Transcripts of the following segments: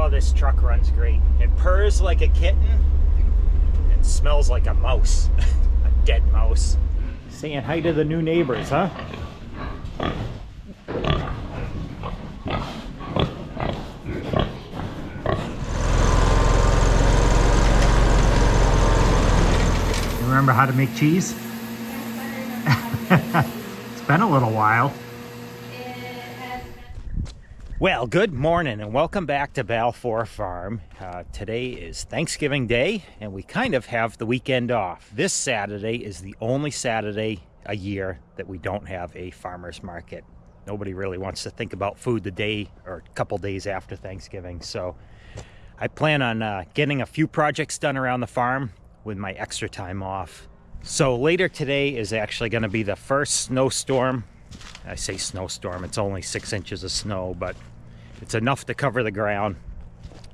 Oh, this truck runs great. It purrs like a kitten and smells like a mouse. A dead mouse. Saying hi to the new neighbors, huh? You remember how to make cheese? It's been a little while. Well, good morning and welcome back to Balfour Farm. Today is Thanksgiving Day and we kind of have the weekend off. This Saturday is the only Saturday a year that we don't have a farmer's market. Nobody really wants to think about food the day or a couple days after Thanksgiving. So I plan on getting a few projects done around the farm with my extra time off. So later today is actually going to be the first snowstorm. I say snowstorm, it's only 6 inches of snow, but it's enough to cover the ground.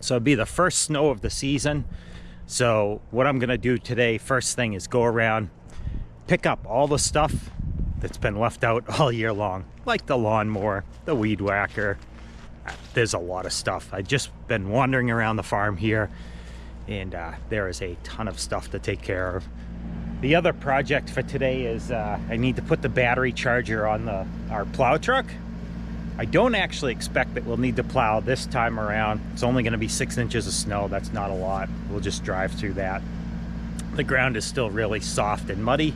So it'll be the first snow of the season. So what I'm gonna do today, first thing, is go around, pick up all the stuff that's been left out all year long, like the lawnmower, the weed whacker. There's a lot of stuff. I've just been wandering around the farm here, and there is a ton of stuff to take care of. The other project for today is I need to put the battery charger on our plow truck. I don't actually expect that we'll need to plow this time around. It's only going to be 6 inches of snow. That's not a lot. We'll just drive through that. The ground is still really soft and muddy,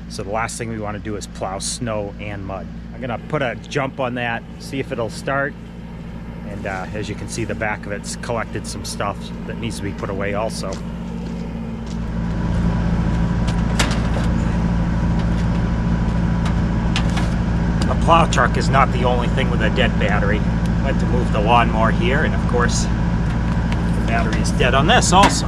so the last thing we want to do is plow snow and mud. I'm going to put a jump on that, see if it'll start. And as you can see, the back of it's collected some stuff that needs to be put away also. The plow truck is not the only thing with a dead battery. I had to move the lawnmower here, and of course, the battery is dead on this also.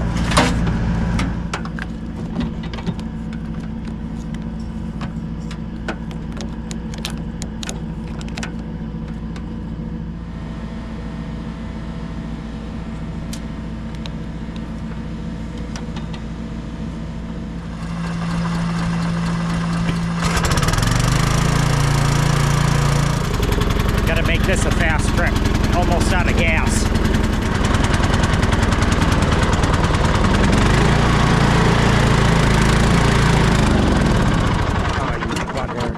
Make this a fast trip, almost out of gas. Oh, you bugger.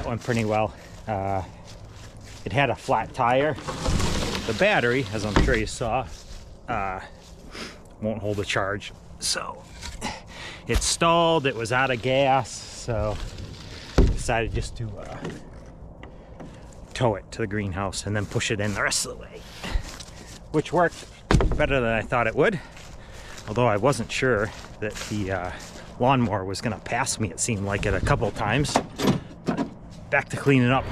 Went pretty well. It had a flat tire. The battery, as I'm sure you saw, won't hold a charge. So it stalled, it was out of gas, so I decided just to tow it to the greenhouse and then push it in the rest of the way, which worked better than I thought it would, although I wasn't sure that the lawnmower was gonna pass me. It seemed like it a couple times. Back to cleaning up.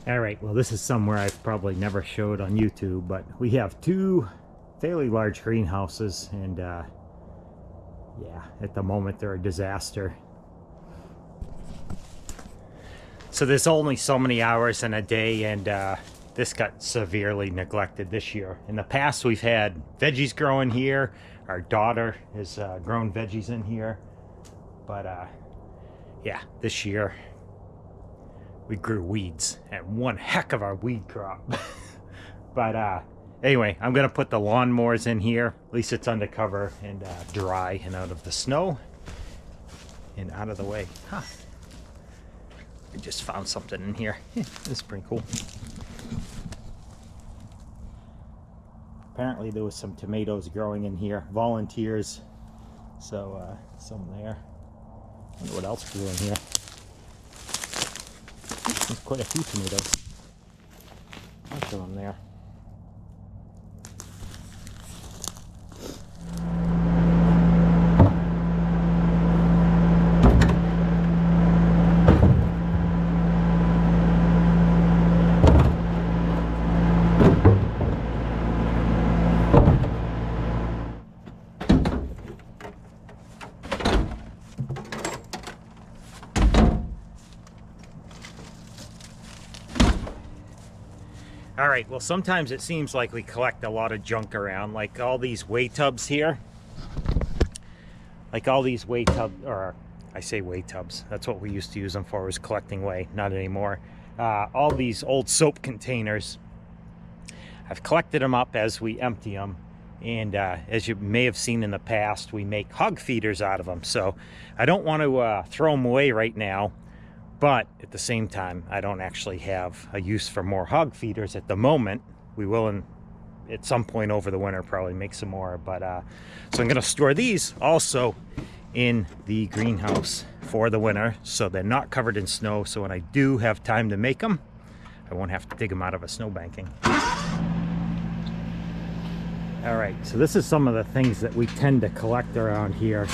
Alright, well this is somewhere I've probably never showed on YouTube, but we have two fairly large greenhouses, and yeah, at the moment they're a disaster. So there's only so many hours in a day, and this got severely neglected this year. In the past, we've had veggies growing here. Our daughter has grown veggies in here. But yeah, this year we grew weeds, and one heck of a weed crop. But anyway, I'm gonna put the lawnmowers in here. At least it's undercover and dry and out of the snow and out of the way. Huh. I just found something in here. This is pretty cool. Apparently there was some tomatoes growing in here. Volunteers. So some there. I wonder what else grew in here. There's quite a few tomatoes. Bunch of them there. All right, well, sometimes it seems like we collect a lot of junk around, like all these whey tubs here. Like all these whey tubs, or I say whey tubs, that's what we used to use them for, was collecting whey, not anymore. All these old soap containers, I've collected them up as we empty them. And as you may have seen in the past, we make hog feeders out of them. So I don't want to throw them away right now. But at the same time, I don't actually have a use for more hog feeders at the moment. We will at some point over the winter probably make some more. But so I'm going to store these also in the greenhouse for the winter, so they're not covered in snow. So when I do have time to make them, I won't have to dig them out of a snow banking. All right, so this is some of the things that we tend to collect around here.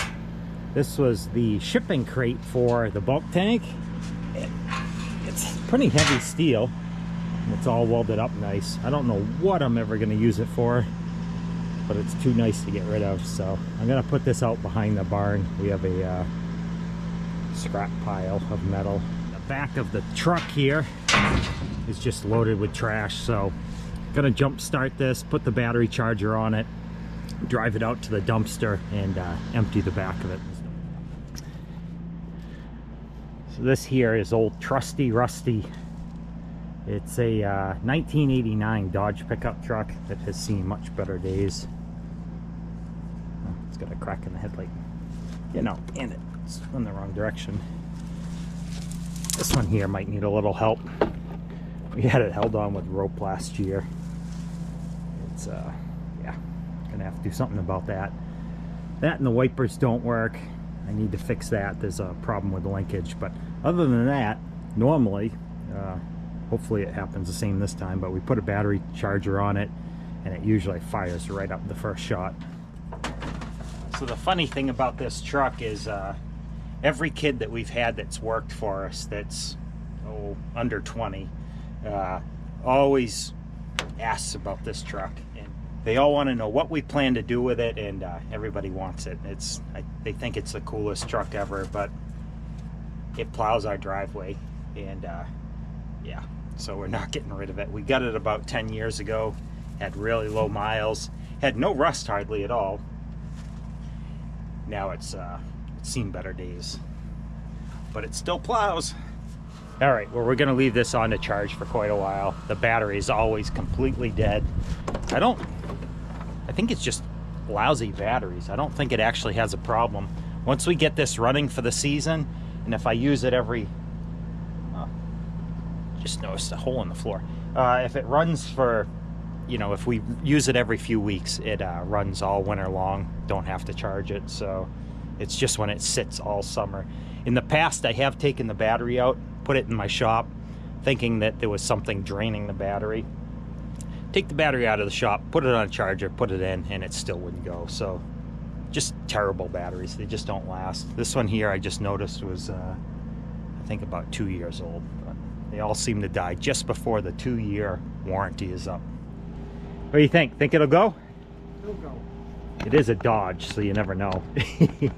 This was the shipping crate for the bulk tank. It's pretty heavy steel. It's all welded up nice. I don't know what I'm ever going to use it for, but it's too nice to get rid of. So I'm going to put this out behind the barn. We have a scrap pile of metal. The back of the truck here is just loaded with trash. So I'm going to jump start this, put the battery charger on it, drive it out to the dumpster, and empty the back of it. So this here is old trusty rusty. It's a 1989 Dodge pickup truck that has seen much better days. Oh, it's got a crack in the headlight. Yeah, no, and it's in the wrong direction. This one here might need a little help. We had it held on with rope last year. It's yeah, gonna have to do something about that. That and the wipers don't work. I need to fix that. There's a problem with the linkage, but other than that, normally, hopefully it happens the same this time, but we put a battery charger on it and it usually fires right up the first shot. So the funny thing about this truck is every kid that we've had that's worked for us that's under 20 always asks about this truck. They all want to know what we plan to do with it, and everybody wants it. They think it's the coolest truck ever, but it plows our driveway, and yeah, so we're not getting rid of it. We got it about 10 years ago, had really low miles, had no rust hardly at all. Now it's seen better days, but it still plows. All right, well, we're gonna leave this on to charge for quite a while. The battery is always completely dead. I think it's just lousy batteries. I don't think it actually has a problem. Once we get this running for the season, and if I use it every, just noticed a hole in the floor. If it runs for, you know, if we use it every few weeks, it runs all winter long. Don't have to charge it. So it's just when it sits all summer. In the past, I have taken the battery out, put it in my shop, thinking that there was something draining the battery. Take the battery out of the shop, put it on a charger, put it in, and it still wouldn't go. So just terrible batteries. They just don't last. This one here I just noticed was I think about 2 years old, but they all seem to die just before the 2-year warranty is up. What do you think? Think it'll go? It'll go. It is a Dodge, so you never know. Good, you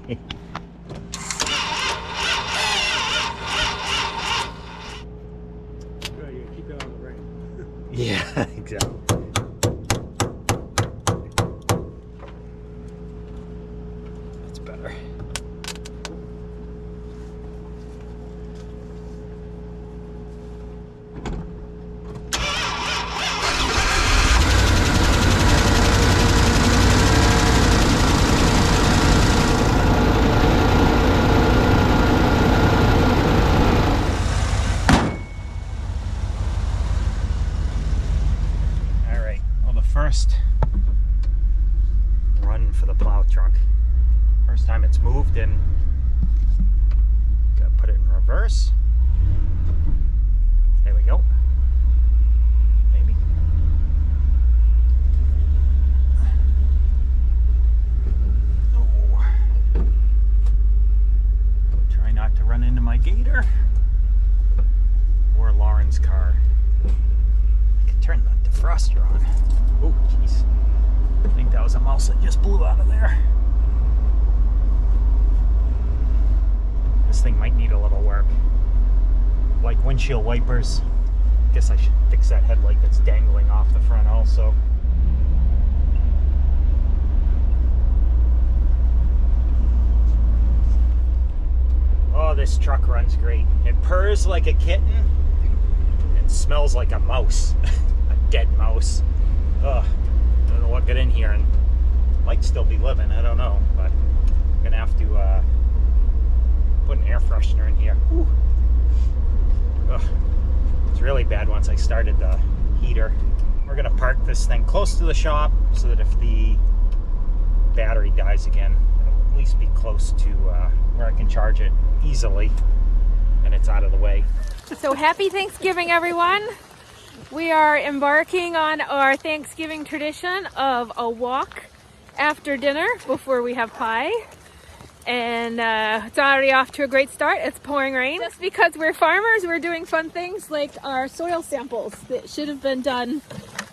keep it on the ring. Yeah. Exactly. That's better. First run for the plow truck. First time it's moved, and gotta put it in reverse. There we go. Maybe. Oh. Try not to run into my gator or Lauren's car. I could turn the defroster on. Oh, jeez. I think that was a mouse that just blew out of there. This thing might need a little work. Like windshield wipers. Guess I should fix that headlight that's dangling off the front also. Oh, this truck runs great. It purrs like a kitten. It smells like a mouse. A dead mouse. Ugh, I don't know what got in here, and might still be living, I don't know, but I'm gonna have to put an air freshener in here. Whew. Ugh, it's really bad once I started the heater. We're gonna park this thing close to the shop so that if the battery dies again, it'll at least be close to where I can charge it easily and it's out of the way. So happy Thanksgiving, everyone. We are embarking on our Thanksgiving tradition of a walk after dinner before we have pie. And it's already off to a great start. It's pouring rain. Just because we're farmers, we're doing fun things like our soil samples that should have been done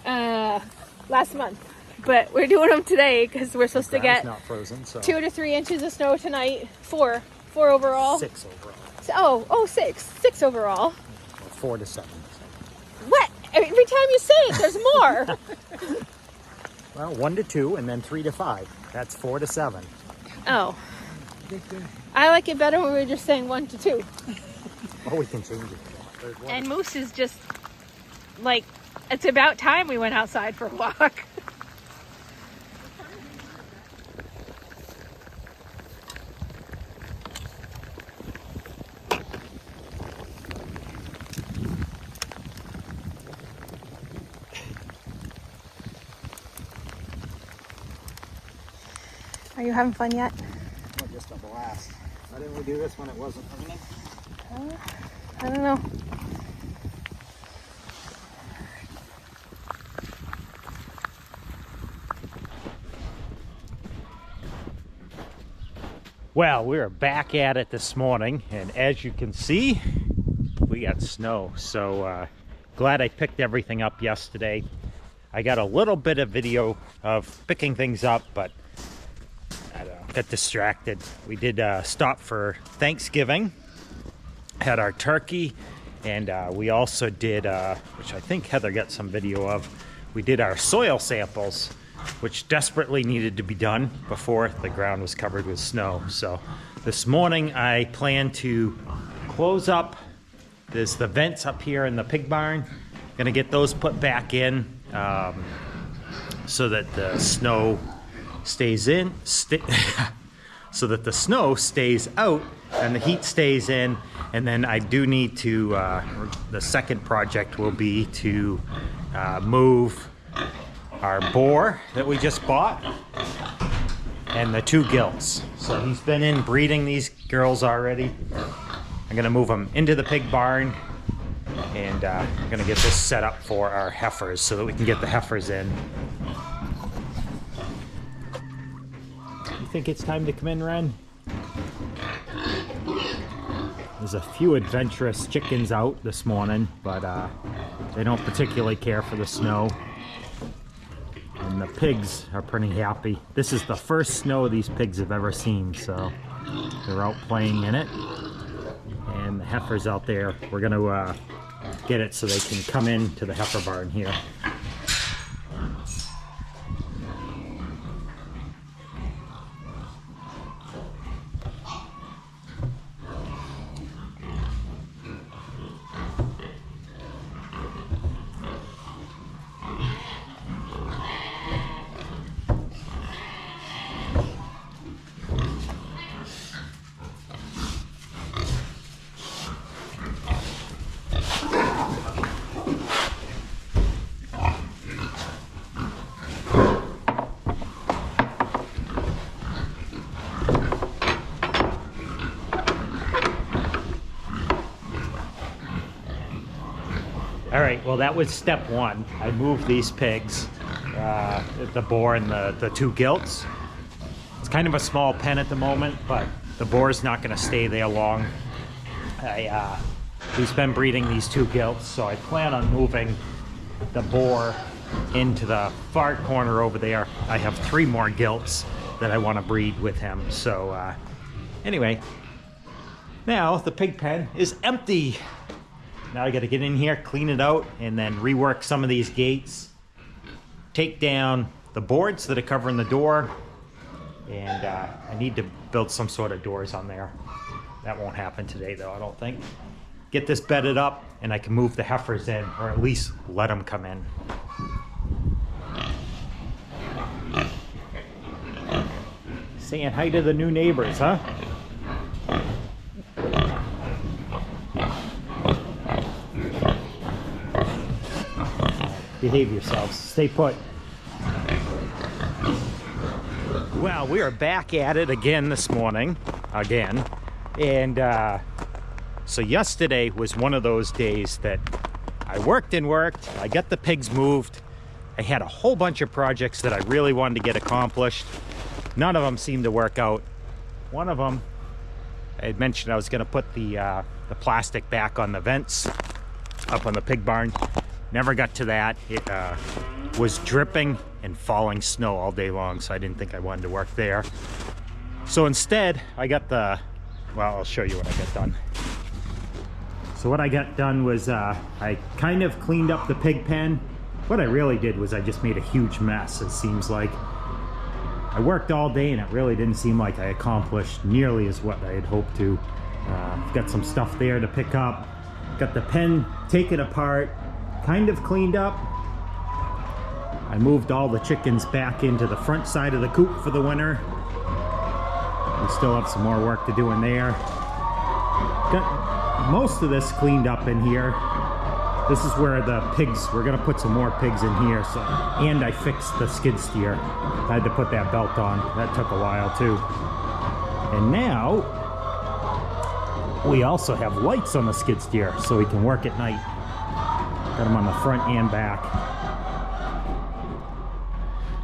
last month. But we're doing them today because we're supposed to get not frozen, so 2 to 3 inches of snow tonight. Four overall. 6 overall. Oh, 6 overall. 4 to 7. What? Every time you say it, there's more. Well, 1 to 2 and then 3 to 5. That's 4 to 7. Oh. I like it better when we were just saying 1 to 2. Oh, we can change it. And Moose is just like, it's about time we went outside for a walk. Are you having fun yet? Oh, just a blast. Why didn't we do this when it wasn't raining? I don't know. Well, we're back at it this morning, and as you can see, we got snow. So glad I picked everything up yesterday. I got a little bit of video of picking things up, but I don't know, got distracted. We did stop for Thanksgiving, had our turkey, and we also did, which I think Heather got some video of, we did our soil samples, which desperately needed to be done before the ground was covered with snow. So this morning I plan to close up, there's the vents up here in the pig barn, gonna get those put back in so that the snow stays in, so that the snow stays out and the heat stays in. And then I do need to, the second project will be to move our boar that we just bought and the 2 gills. So he's been in breeding these girls already. I'm gonna move them into the pig barn, and I'm gonna get this set up for our heifers so that we can get the heifers in. You think it's time to come in, Ren? There's a few adventurous chickens out this morning, but they don't particularly care for the snow. And the pigs are pretty happy. This is the first snow these pigs have ever seen, so they're out playing in it. And the heifers out there, we're gonna get it so they can come in to the heifer barn here. right, well, that was step one. I moved these pigs, the boar and the two gilts. It's kind of a small pen at the moment, but the boar's not going to stay there long. He's been breeding these two gilts, so I plan on moving the boar into the far corner over there. I have 3 more gilts that I want to breed with him. So anyway, now the pig pen is empty. Now I got to get in here, clean it out, and then rework some of these gates, take down the boards that are covering the door, and I need to build some sort of doors on there. That won't happen today though, I don't think. Get this bedded up and I can move the heifers in, or at least let them come in. Saying hi to the new neighbors, huh? Behave yourselves. Stay put. Well, we are back at it again this morning. And so yesterday was one of those days that I worked and worked. I got the pigs moved. I had a whole bunch of projects that I really wanted to get accomplished. None of them seemed to work out. One of them, I had mentioned I was going to put the plastic back on the vents up on the pig barn. Never got to that. It was dripping and falling snow all day long, so I didn't think I wanted to work there. So instead, I got well, I'll show you what I got done. So what I got done was I kind of cleaned up the pig pen. What I really did was I just made a huge mess, it seems like. I worked all day and it really didn't seem like I accomplished nearly as what I had hoped to. Got some stuff there to pick up. Got the pen taken apart, kind of cleaned up. I moved all the chickens back into the front side of the coop for the winter. We still have some more work to do in there. Got most of this cleaned up in here. This is where the pigs, we're gonna put some more pigs in here. So, and I fixed the skid steer. I had to put that belt on. That took a while too. And now, we also have lights on the skid steer so we can work at night. Got them on the front and back.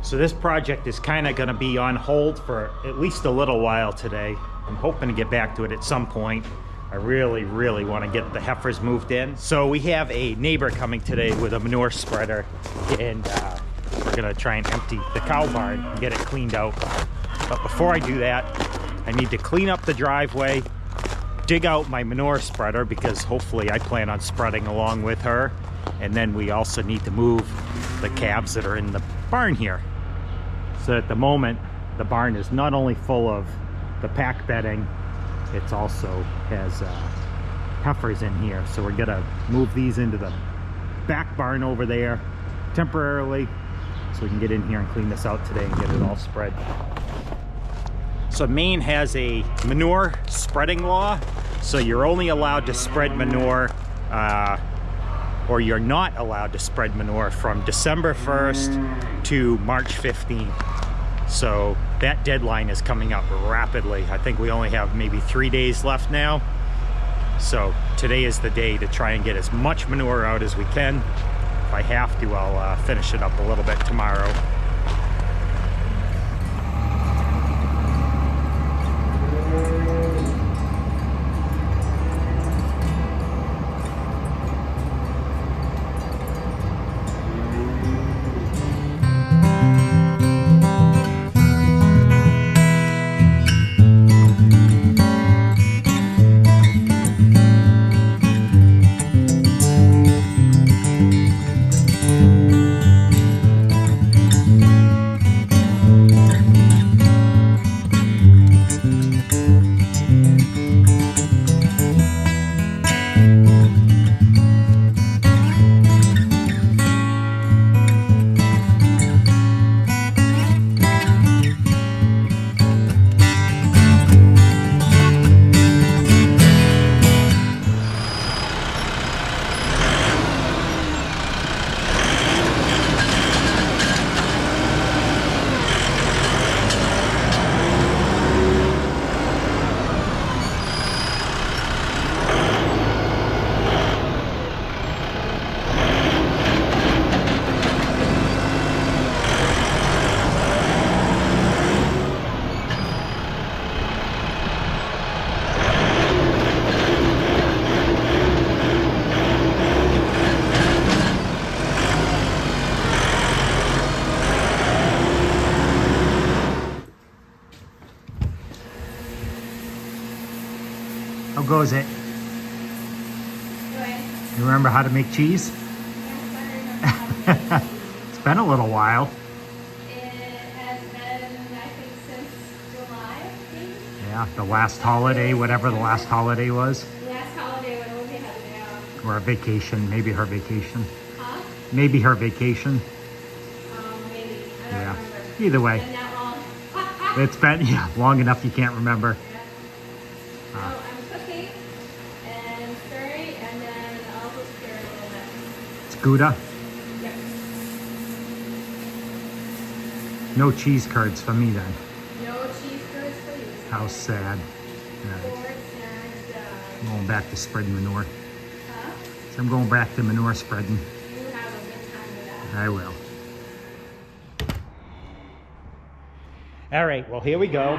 So this project is kind of gonna be on hold for at least a little while today. I'm hoping to get back to it at some point. I really, really want to get the heifers moved in. So we have a neighbor coming today with a manure spreader, and we're gonna try and empty the cow barn and get it cleaned out. But before I do that, I need to clean up the driveway, dig out my manure spreader, because hopefully I plan on spreading along with her. And then we also need to move the calves that are in the barn here. So at the moment, the barn is not only full of the pack bedding, it also has heifers in here. So we're gonna move these into the back barn over there temporarily so we can get in here and clean this out today and get it all spread. So Maine has a manure spreading law. So you're only allowed to spread manure, or you're not allowed to spread manure from December 1st to March 15th. So that deadline is coming up rapidly. I think we only have maybe 3 days left now. So today is the day to try and get as much manure out as we can. If I have to, I'll finish it up a little bit tomorrow. goes it? You remember how to make cheese? It's been a little while. It has been, I think, since July, Yeah, the last holiday, whatever the last holiday was. Last holiday when Olivia had a day off. Or a vacation, maybe her vacation. Huh? Maybe her vacation. Maybe. I don't Yeah. remember. Either way, Been that long. it's been long enough you can't remember. So I'm cooking and stirring, and then I'll just stir it a little bit. It's Gouda. Yep. No cheese curds for me then. No cheese curds for you. How sad. All right. Four snacks done. I'm going back to spreading manure. Huh? So I'm going back to manure spreading. You have a good time with that. I will. All right, well, here we go.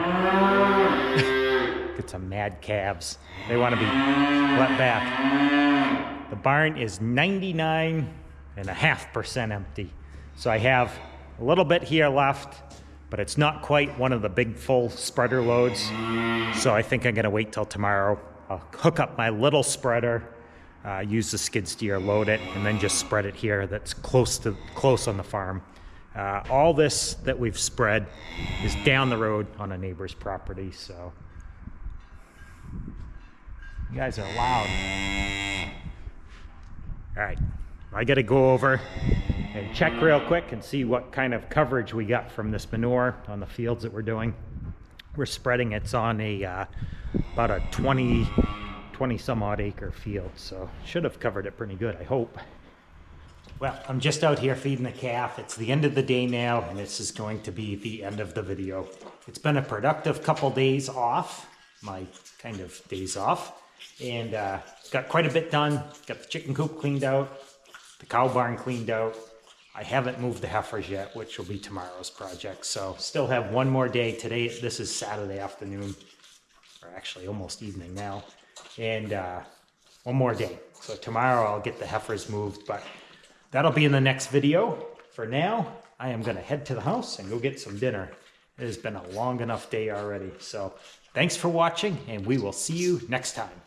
Get some mad calves. They want to be let back. The barn is 99.5% empty. So I have a little bit here left, but it's not quite one of the big full spreader loads. So I think I'm going to wait till tomorrow. I'll hook up my little spreader, use the skid steer, load it, and then just spread it here. That's close on the farm. All this that we've spread is down the road on a neighbor's property, so you guys are loud. All right, I gotta go over and check real quick and see what kind of coverage we got from this manure on the fields that we're doing. We're spreading, it's on a about a 20 some odd acre field, so should have covered it pretty good, I hope. Well, I'm just out here feeding the calf. It's the end of the day now, and this is going to be the end of the video. It's been a productive couple days off, my kind of days off, and got quite a bit done. Got the chicken coop cleaned out, the cow barn cleaned out. I haven't moved the heifers yet, which will be tomorrow's project, so still have one more day. Today, this is Saturday afternoon, or actually almost evening now, and one more day. So tomorrow I'll get the heifers moved, but that'll be in the next video. For now, I am gonna head to the house and go get some dinner. It has been a long enough day already. So thanks for watching, and we will see you next time.